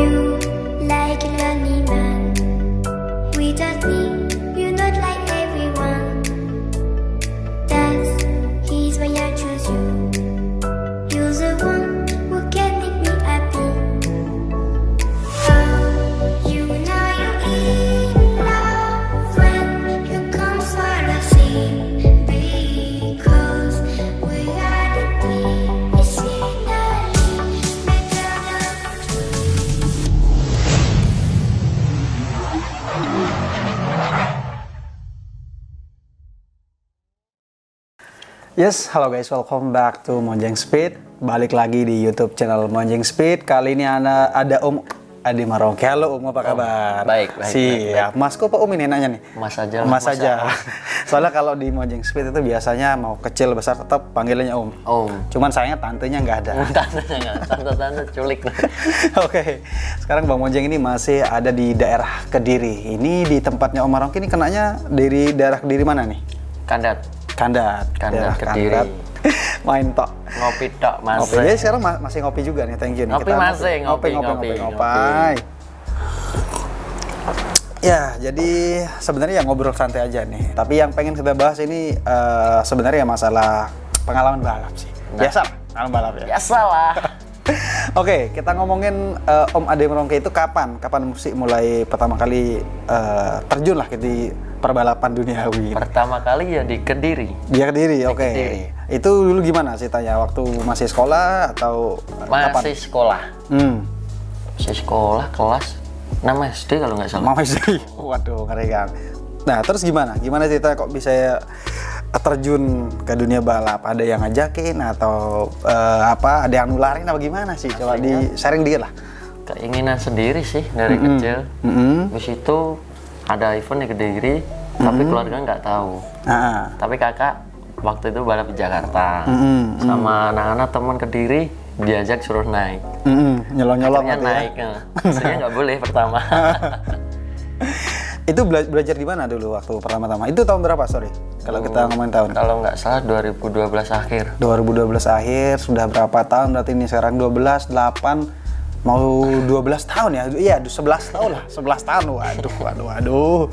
You like a lonely man without me, you're not like everyone. That's he's why I choose you. You're the one who can make me happy. Oh, you know you're in love when you come for the sea, because we are the peace in the better than. Yes, halo guys, welcome back to Monjeng Speed. Balik lagi di YouTube channel Monjeng Speed. Kali ini ada Om Ade Marongke. Halo Om, apa kabar? Baik. Siap. Masku apa Om ini nanya nih? Mas aja. Mas aja. Soalnya kalau di Monjeng Speed itu biasanya mau kecil besar tetap panggilannya Om. Om. Cuman sayangnya tantenya nggak ada. Tantenya nggak, tante culik. Oke, sekarang Bang Monjeng ini masih ada di daerah Kediri. Ini di tempatnya Om Marongke ini kenanya dari daerah Kediri mana nih? Kandat Daerah Kediri. Kandat. Main tok. Ngopi tok Mas. Ngopi. Jadi sekarang masih ngopi juga nih, thank you nih. Ngopi masih, ngopi. Ya, jadi sebenarnya ya ngobrol santai aja nih. Tapi yang pengen kita bahas ini sebenarnya masalah pengalaman balap sih. Biasa lah, pengalaman balap ya. Biasalah. Oke, kita ngomongin Om Ade Marongke itu kapan musik mulai pertama kali terjun lah di perbalapan duniawi. Pertama kali ya di Kediri. Dia Kediri, oke. Kediri. Itu dulu gimana ceritanya? Waktu masih sekolah atau kapan? Masih sekolah. Masih sekolah kelas 6 SD kalau nggak salah. Mama istri. Waduh, ngeri kan. Nah, terus gimana? Gimana ceritanya kok bisa terjun ke dunia balap? Ada yang ngajakin atau apa? Ada yang nularin apa gimana sih? Coba di sharing dikit lah. Keinginan sendiri sih dari kecil. Terus itu ada event di Kediri, tapi keluarga nggak tahu. Tapi kakak waktu itu balap di Jakarta, sama anak-anak teman Kediri diajak suruh naik. Nyolong-nyolong akhirnya naik. Sebenarnya nggak boleh pertama. Itu belajar di mana dulu waktu pertama-tama? Itu tahun berapa, sorry? Kalau kita ngomongin tahun. Kalau nggak salah 2012 akhir. 2012 akhir, sudah berapa tahun berarti ini sekarang? 12, 8, mau 12 tahun ya? Iya, 11 tahun lah. 11 tahun, waduh.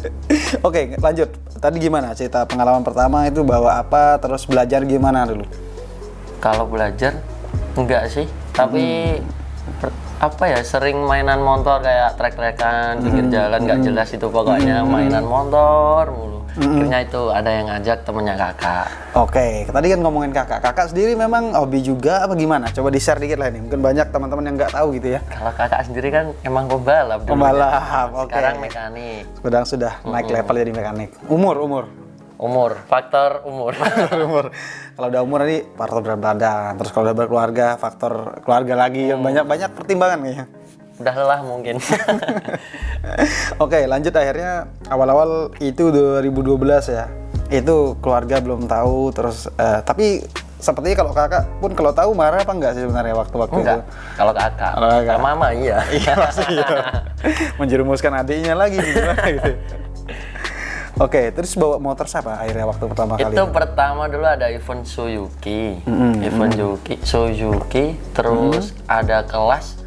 Oke, lanjut. Tadi gimana cerita pengalaman pertama itu bawa apa, terus belajar gimana dulu? Kalau belajar, enggak sih. Tapi apa ya, sering mainan motor kayak trek-trekan, pinggir jalan nggak jelas itu pokoknya. Mainan motor mulu. Akhirnya itu ada yang ngajak temennya kakak. Oke, tadi kan ngomongin kakak. Kakak sendiri memang hobi juga apa gimana? Coba di-share dikit lah ini. Mungkin banyak teman-teman yang nggak tahu gitu ya. Kalau kakak sendiri kan emang pembalap dulu. Pembalap, oke. Sekarang mekanik. Sudah naik level jadi mekanik. Umur. Faktor umur. Kalau udah umur ini faktor berat badan. Terus kalau udah berkeluarga, faktor keluarga lagi. Banyak pertimbangan kayaknya. Udah lelah mungkin. Oke, lanjut akhirnya awal-awal itu 2012 ya. Itu keluarga belum tahu terus tapi sepertinya kalau kakak pun kalau tahu marah apa enggak sih sebenarnya waktu enggak. itu? Kalau kakak. Kalau mama iya. Iya pasti iya. Menjerumuskan adiknya lagi gimana gitu. Oke, terus bawa motor siapa akhirnya waktu pertama kali? Itu pertama dulu ada event Suzuki. Suzuki, terus ada kelas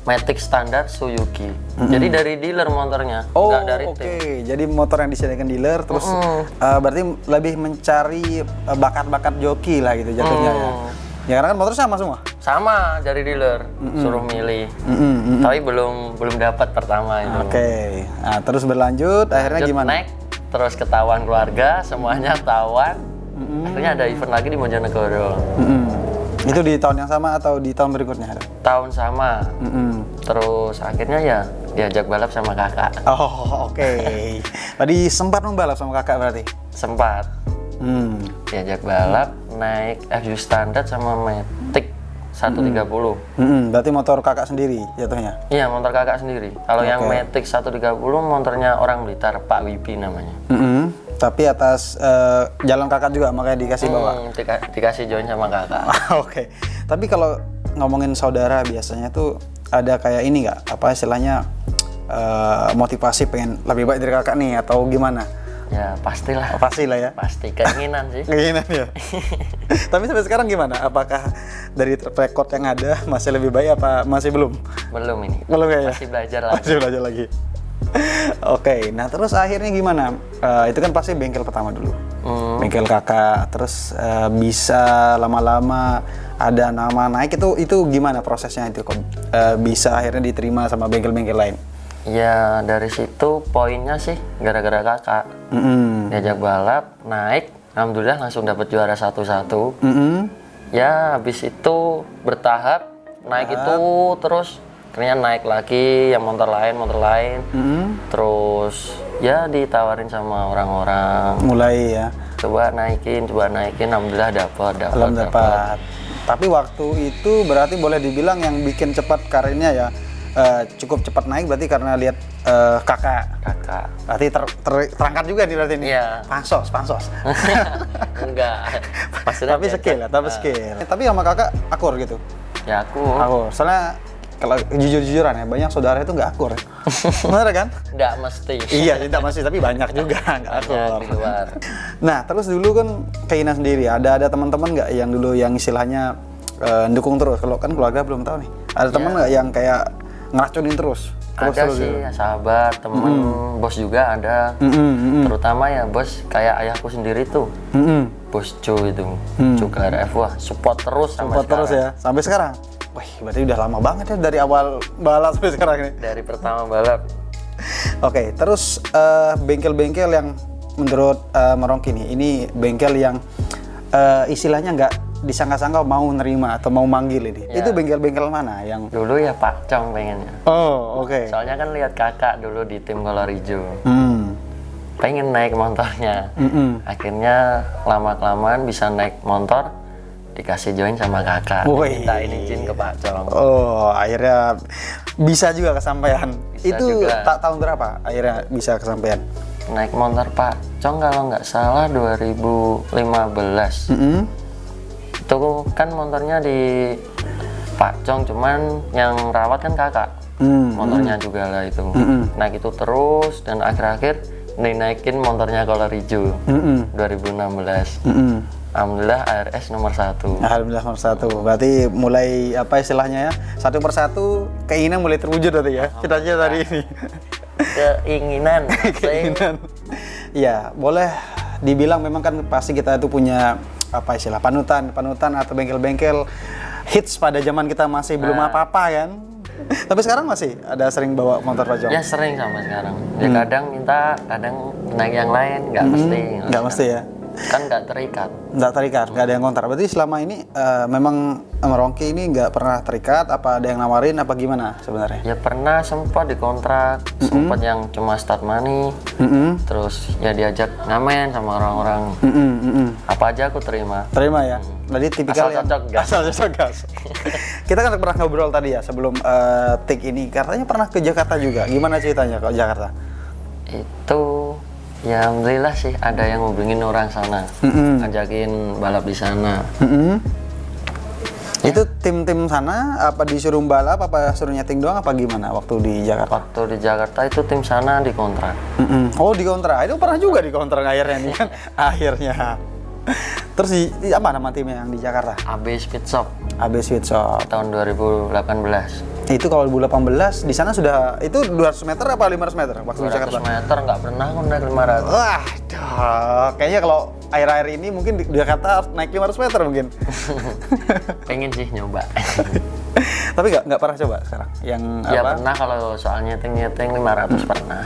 Matic standar Suzuki. Jadi dari dealer motornya, nggak dari tim. Oke. Jadi motor yang disediakan dealer, terus berarti lebih mencari bakat-bakat joki lah gitu jatuhnya ya. Ya karena kan motor sama semua. Sama dari dealer, suruh milih. Tapi belum dapat pertama itu. Oke. Nah, terus berlanjut, akhirnya gimana? Naik, terus ketahuan keluarga, semuanya ketahuan. Akhirnya ada event lagi di Bojonegoro. Itu di tahun yang sama atau di tahun berikutnya ada? Tahun sama. Terus akhirnya ya diajak balap sama kakak. Oh, oke. Tadi sempat membalap sama kakak berarti? Sempat. Diajak balap, naik FU standar sama Matic 130. Berarti motor kakak sendiri jatuhnya? Iya, motor kakak sendiri. Kalau yang Matic 130 motornya orang Blitar, Pak Wipi namanya. Tapi atas jalan kakak juga makanya dikasih bawa? Dikasih join sama kakak. Oke. Tapi kalau ngomongin saudara biasanya tuh ada kayak ini nggak? Apa istilahnya motivasi pengen lebih baik dari kakak nih atau gimana? Ya pastilah. Oh, pastilah ya. Pasti keinginan sih. Keinginan ya. Tapi sampai sekarang gimana? Apakah dari track record yang ada masih lebih baik apa masih belum? Belum ini. Belum ya? Masih belajar lagi. Masih belajar lagi. Oke, nah terus akhirnya gimana? Itu kan pasti bengkel pertama dulu. Bengkel kakak, terus bisa lama-lama ada nama naik, itu gimana prosesnya itu kok bisa akhirnya diterima sama bengkel-bengkel lain? Ya dari situ poinnya sih gara-gara kakak. Diajak balap, naik, alhamdulillah langsung dapat juara 1-1. Ya habis itu bertahap, naik itu terus akhirnya naik lagi yang motor lain. Terus ya ditawarin sama orang-orang. Mulai ya. Coba naikin, alhamdulillah dapat. Tapi waktu itu berarti boleh dibilang yang bikin cepat karirnya ya cukup cepat naik berarti karena lihat kakak. Berarti terangkat juga nih berarti ini. Iya. Pansos. Enggak. Tapi skill. Tapi sama kakak akur gitu. Ya aku. Soalnya kalau jujur-jujuran ya, banyak saudara itu nggak akur. Bener kan? Nggak mesti. Iya, tidak mesti, tapi banyak juga nggak akur. Di luar. Nah, terus dulu kan Keina sendiri, ada teman-teman nggak yang dulu yang istilahnya dukung terus? Kalau kan keluarga belum tahu nih. Ada teman nggak yang kayak ngeracunin terus? Ada sih, ya, sahabat, temen, bos juga ada. Terutama ya bos kayak ayahku sendiri tuh. Bos Cu itu, Cu KRF, wah support terus sampai sekarang. Terus ya, sampai sekarang? Wih, berarti udah lama banget ya dari awal balap sampai sekarang ini. Dari pertama balap. Oke, terus bengkel-bengkel yang menurut Merongki nih, ini bengkel yang istilahnya nggak disangka-sangka mau nerima atau mau manggil ini. Ya. Itu bengkel-bengkel mana yang? Dulu ya Pak Cong pengennya. Oh, oke. Soalnya kan lihat kakak dulu di tim Kolor Hijau. Pengen naik motornya. Akhirnya lama-kelamaan bisa naik motor. Dikasih join sama kakak, mintain izin ke Pak Cong. Oh, akhirnya bisa juga kesampaian. Bisa itu juga. Tahun berapa akhirnya bisa kesampaian? Naik motor Pak Cong kalau nggak salah 2015. Itu kan motornya di Pak Cong, cuman yang rawat kan kakak. Motornya juga lah itu. Naik itu terus dan akhir-akhir dinaikin motornya Kolor Hijau 2016. Alhamdulillah ARS nomor 1. Alhamdulillah nomor 1. Berarti mulai apa istilahnya ya? Satu persatu keinginan mulai terwujud berarti ya. Cita-cita tadi ini. Keinginan. Ya, boleh dibilang memang kan pasti kita itu punya apa istilah panutan atau bengkel-bengkel hits pada zaman kita masih belum apa-apa kan. Tapi sekarang masih ada sering bawa motor Pak Cong? Ya sering sama sekarang. Ya kadang minta, kadang naik yang lain, nggak mesti. Nggak mesti ya? Kan nggak terikat, nggak ada yang kontrak. Berarti selama ini memang Merongki ini nggak pernah terikat, apa ada yang nawarin apa gimana sebenarnya? Ya pernah sempat dikontrak, sempat yang cuma start money, terus ya diajak ngamen sama orang-orang, apa aja aku terima ya. Jadi tipikal asal cocok gas. Kita kan pernah ngobrol tadi ya sebelum take ini, katanya pernah ke Jakarta juga. Gimana ceritanya kalau Jakarta? Itu ya alhamdulillah sih ada yang hubungin orang sana, ngajakin balap di sana. Itu tim-tim sana apa disuruh balap apa suruh nyeting doang apa gimana waktu di Jakarta? Waktu di Jakarta itu tim sana dikontrak. Oh dikontrak, itu pernah juga dikontrak akhirnya nih kan? Akhirnya. Terus apa nama timnya yang di Jakarta? AB Speed Shop. AB Speed Shop. Tahun 2018. Itu kalau 2018 di sana sudah itu 200 meter apa 500 meter waktu di Jakarta? 200 meter nggak pernah aku naik 500. Wah, kayaknya kalau akhir-akhir ini mungkin di Jakarta harus naik 500 meter mungkin. Pengen sih nyoba. Tapi nggak pernah coba sekarang? Yang ya apa? pernah kalau soal nyeting 500 pernah.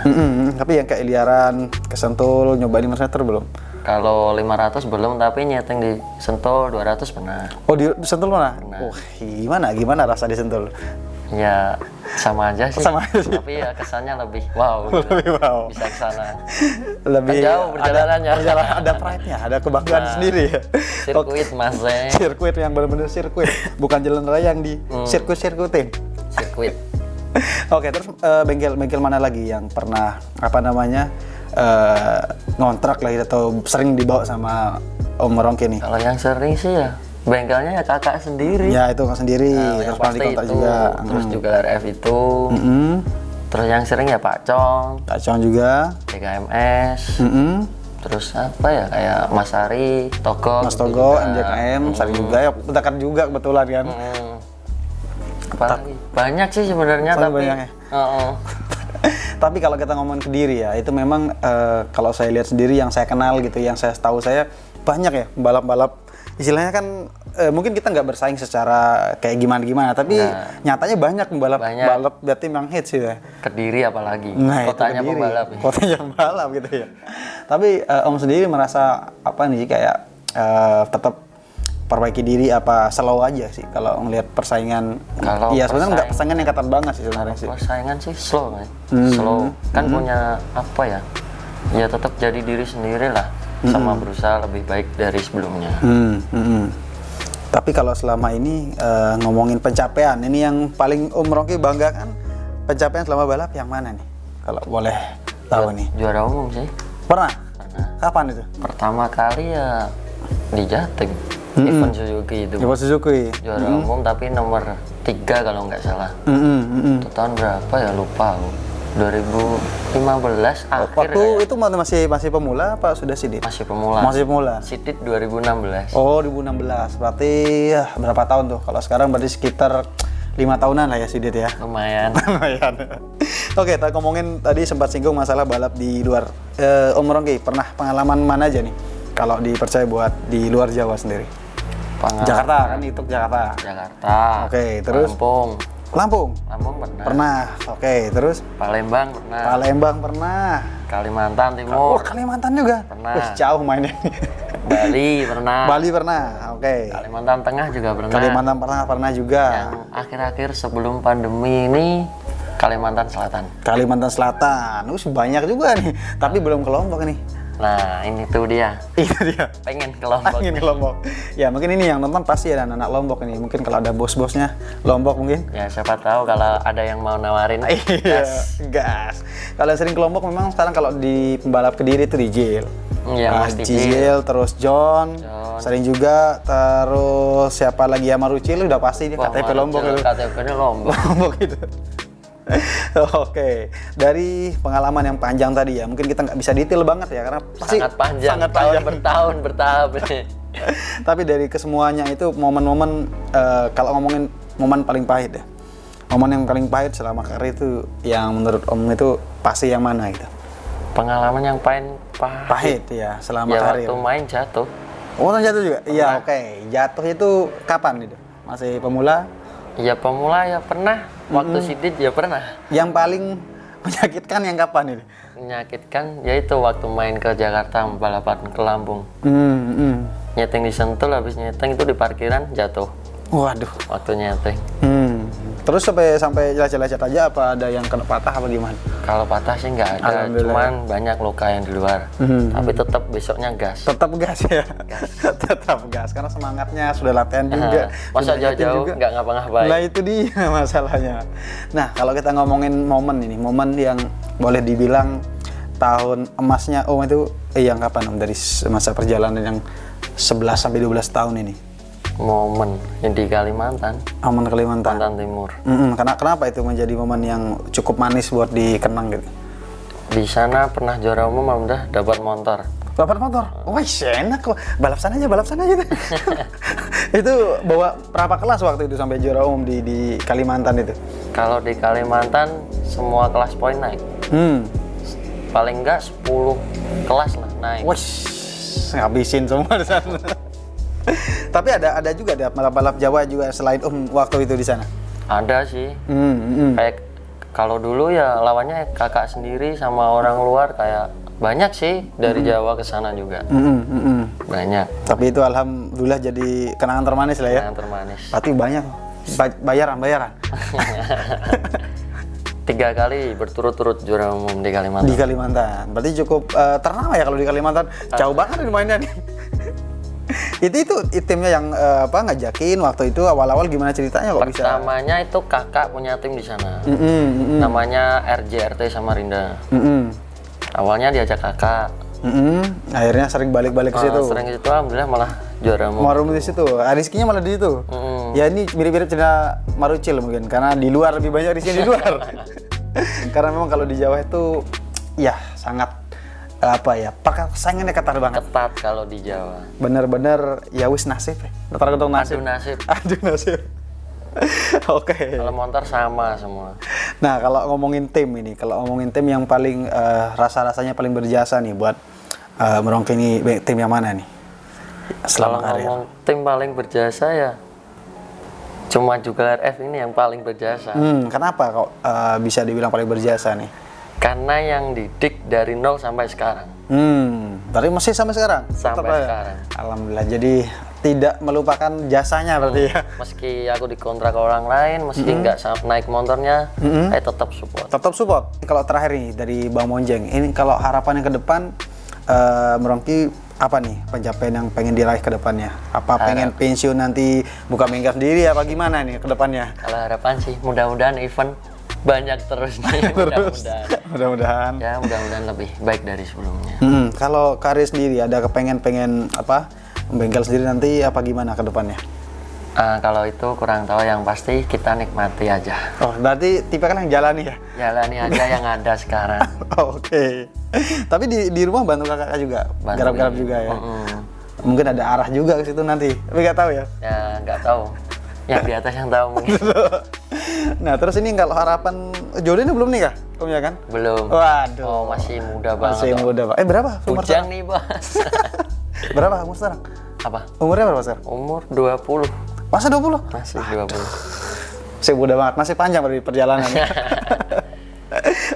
Tapi yang kayak Liaran, ke Sentul, nyobain 500 meter belum? Kalau 500 belum, tapi nyeting di Sentul 200 pernah. Oh di Sentul mana? Oh gimana rasa di Sentul? Ya sama aja sih. Sama aja sih. Tapi ya kesannya lebih wow. Gitu. Lebih wow. Bisa kesana. Lebih jauh perjalanannya. Ada pride-nya, ada kebanggaan sendiri ya. Sirkuit mas. Sirkuit yang benar-benar sirkuit, bukan jalan raya yang di sirkuitin. Sirkuit. Oke, terus bengkel mana lagi yang pernah apa namanya ngontrak lagi atau sering dibawa sama Om Merongki nih? Kalau yang sering sih ya bengkelnya ya kakak sendiri. Ya itu kakak sendiri, terus pernah dikontrak juga. Terus juga RF itu. Terus yang sering ya Pak Cong. Pak Cong juga. TKMS. Terus apa ya, kayak Mas Ari, Togo. Mas Togo, MJKM, Sari juga ya, Dakar juga kebetulan kan. Apalagi? Banyak sih sebenarnya, tapi banyak ya? Tapi kalau kita ngomong Kediri ya, itu memang kalau saya lihat sendiri yang saya kenal gitu, yang saya tahu saya banyak ya balap-balap. Istilahnya kan mungkin kita nggak bersaing secara kayak gimana-gimana, tapi nyatanya banyak balap berarti memang hits sih ya. Kediri apalagi, nah, kotanya pembalap. Kotanya pembalap gitu ya. Tapi Om sendiri merasa apa nih kayak tetap perbaiki diri apa slow aja sih kalau ngelihat persaingan? Iya sebenarnya nggak persaingan yang ketat banget sih sebenarnya sih. Persaingan sih slow kan, slow kan punya apa ya? Ya tetap jadi diri sendiri lah, sama berusaha lebih baik dari sebelumnya. Tapi kalau selama ini ngomongin pencapaian, ini yang paling Om Rongki banggakan pencapaian selama balap yang mana nih? Kalau boleh tahu nih. Juara umum sih. Pernah? Kapan itu? Pertama kali ya di Jatim. Event Suzuki itu. Event Suzuki. Juara umum tapi nomor 3 kalau nggak salah. Itu tahun berapa ya, lupa aku. 2015 akhir. Waktu itu masih pemula apa sudah sidit? Masih pemula. Masih pemula. Sidit 2016. Oh, 2016. Berarti ya berapa tahun tuh? Kalau sekarang berarti sekitar 5 tahunan lah ya sidit ya. Lumayan. Lumayan. Oke, kita ngomongin tadi sempat singgung masalah balap di luar. Om Rongki pernah pengalaman mana aja nih? Kalau dipercaya buat di luar Jawa sendiri? Jakarta kan itu Jakarta. Oke, terus Lampung pernah. Pernah. Oke, terus Palembang pernah. Palembang pernah. Kalimantan Timur. Oh, Kalimantan juga. Pernah. Wih, jauh mainnya. Bali pernah. Bali pernah. Oke. Kalimantan Tengah juga pernah. Kalimantan pernah juga. Yang akhir-akhir sebelum pandemi ini Kalimantan Selatan. Kalimantan Selatan. Banyak juga nih. Tapi belum ke Lombok nih. Nah, ini tuh dia. Itu dia. Pengen ke Lombok. Pengen ke Lombok. Ya, mungkin ini yang nonton pasti ada anak Lombok ini. Mungkin kalau ada bos-bosnya Lombok mungkin. Ya, siapa tahu kalau ada yang mau nawarin. Gas. Kalau sering ke Lombok memang sekarang kalau di pembalap Kediri itu di Jil. Iya, Mas Jil, terus John. Sering juga, terus siapa lagi ya, Marucil udah pasti dia KTP Lombok itu. KTP-nya Lombok. Lombok itu. Oke, dari pengalaman yang panjang tadi ya, mungkin kita nggak bisa detail banget ya karena pasti sangat panjang, bertahun bertahun. Tapi dari kesemuanya itu momen-momen kalau ngomongin momen paling pahit ya, momen yang paling pahit selama karir itu yang menurut Om itu pasti yang mana gitu? Pengalaman yang pahit ya selama karir. Waktu main jatuh. Oh, jatuh juga? Iya, oke. Jatuh itu kapan gitu? Masih pemula? Iya pemula ya pernah. Waktu sidit ya pernah. Yang paling menyakitkan yang kapan ini? Menyakitkan yaitu waktu main ke Jakarta balapan ke Lampung. Nyeting di Sentul, habis nyeting itu di parkiran jatuh. Waduh. Waktu nyeting. Terus sampai lecet-lecet aja apa ada yang kena patah apa gimana? Kalau patah sih nggak ada, cuman banyak luka yang di luar. Tapi tetap besoknya gas. Tetap gas ya. Tetap gas karena semangatnya sudah latihan juga. Masa jauh-jauh nggak ngapa-ngapain. Nah itu dia masalahnya. Nah kalau kita ngomongin momen ini, momen yang boleh dibilang tahun emasnya Om itu yang kapan Om dari masa perjalanan yang 11 sampai 12 tahun ini? Momen yang di Kalimantan. Kalimantan Timur. Kenapa itu menjadi momen yang cukup manis buat dikenang gitu? Di sana pernah juara umum, udah dapat motor. Dapat motor? Wah, enak kok. Balap sana aja. Itu bawa berapa kelas waktu itu sampai juara umum di Kalimantan itu? Kalau di Kalimantan semua kelas poin naik. Paling enggak 10 kelas lah naik. Wah, ngabisin semua di sana. Tapi ada juga ada balap-balap Jawa juga selain waktu itu di sana. Ada sih. Kayak kalau dulu ya lawannya kakak sendiri sama orang luar, kayak banyak sih dari Jawa ke sana juga. Banyak. Tapi itu alhamdulillah jadi kenangan termanis lah ya. Kenangan termanis. Berarti banyak bayaran. 3 kali berturut-turut juara umum di Kalimantan. Di Kalimantan. Berarti cukup ternama ya kalau di Kalimantan. Jauh banget ini mainnya nih. itu timnya yang ngajakin waktu itu awal-awal gimana ceritanya kok bisa? Pertamanya itu kakak punya tim di sana. Namanya RJRT Samarinda. Awalnya diajak kakak. Akhirnya sering balik-balik ke situ. Sering ke situ, alhamdulillah malah juara umum. Marum di situ. Rizkinya malah di situ. Ya ini mirip-mirip cerita Marucil mungkin karena di luar lebih banyak rizkinya di luar. Karena memang kalau di Jawa itu ya sangat apa ya, persaingannya ketat banget. Ketat kalau di Jawa. Bener-bener ya wis nasib ya. Tergantung nasib. Adu nasib. Adu nasib. Oke. Kalau motor sama semua. Nah, kalau ngomongin tim ini, kalau ngomongin tim yang paling rasa-rasanya paling berjasa nih buat Merongke ini, tim yang mana nih? Kalau ngomong tim paling berjasa ya cuma Jugalar F ini yang paling berjasa. Kenapa kok bisa dibilang paling berjasa nih? Karena yang didik dari nol sampai sekarang. Berarti masih sampai sekarang? Sampai sekarang. Alhamdulillah, jadi tidak melupakan jasanya berarti ya. Meski aku dikontrak ke orang lain, meski nggak naik motornya, saya tetap support. Tetap support. Kalau terakhir nih dari Bang Monjeng, ini kalau harapannya ke depan Merongke apa nih pencapaian yang pengen diraih ke depannya? Apa pengen pensiun nanti buka bengkel sendiri apa gimana nih ke depannya? Kalau harapan sih mudah-mudahan event banyak terus nih. Mudah-mudahan. Ya mudah-mudahan lebih baik dari sebelumnya. Kalau karir sendiri ada pengen apa bengkel sendiri nanti apa gimana ke depannya? Kalau itu kurang tahu, yang pasti kita nikmati aja. Oh, berarti tipe kan yang jalani ya? Jalani aja yang ada sekarang. Oke. Tapi di rumah bantu kakak juga, garap-garap juga ya. Mungkin ada arah juga ke situ nanti, tapi nggak tahu ya? Ya nggak tahu. Yang di atas yang tahu mungkin. Nah, terus ini kalau harapan jodoh ini belum nikah, Om ya kan? Belum. Waduh. Oh, masih muda banget. Masih muda, Pak. Berapa umur Bujang sekarang? nih, Bos. Berapa umur sekarang? Apa? Umurnya berapa sekarang? Umur 20. Masa 20? Masih 20. Masih muda banget, masih panjang dari perjalanan.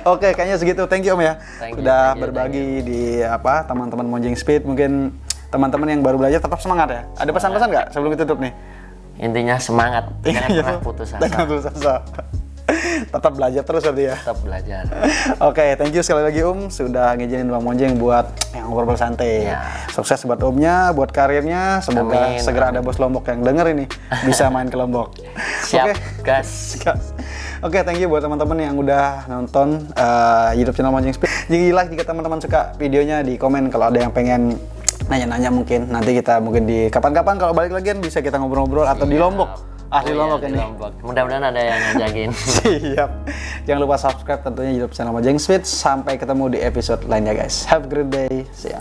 Oke, kayaknya segitu. Thank you Om ya. Sudah berbagi di apa teman-teman Monjeng Speed. Mungkin teman-teman yang baru belajar tetap semangat ya. Ada pesan-pesan nggak sebelum kita tutup nih? Intinya semangat, jangan pernah putus asa. Jangan putus asa. Tetap belajar terus berarti ya. Tetap belajar. Oke, thank you sekali lagi sudah ngizinin Bang Monjeng buat yang ngobrol santai. Ya. Sukses buat Omnya, buat karirnya. Semoga segera ada bos Lombok yang denger ini bisa main ke Lombok. Siap, gas. Oke, thank you buat teman-teman yang udah nonton YouTube channel Monjeng Speed. Jika teman-teman suka videonya, di komen kalau ada yang pengen nanya-nanya, mungkin nanti kita mungkin di kapan-kapan kalau balik lagi bisa kita ngobrol-ngobrol atau di Lombok. Di Lombok ini. Mudah-mudahan ada yang ngajakin. Siap. Jangan lupa subscribe tentunya YouTube channel Monjeng Speed. Sampai ketemu di episode lainnya guys. Have a great day. See ya.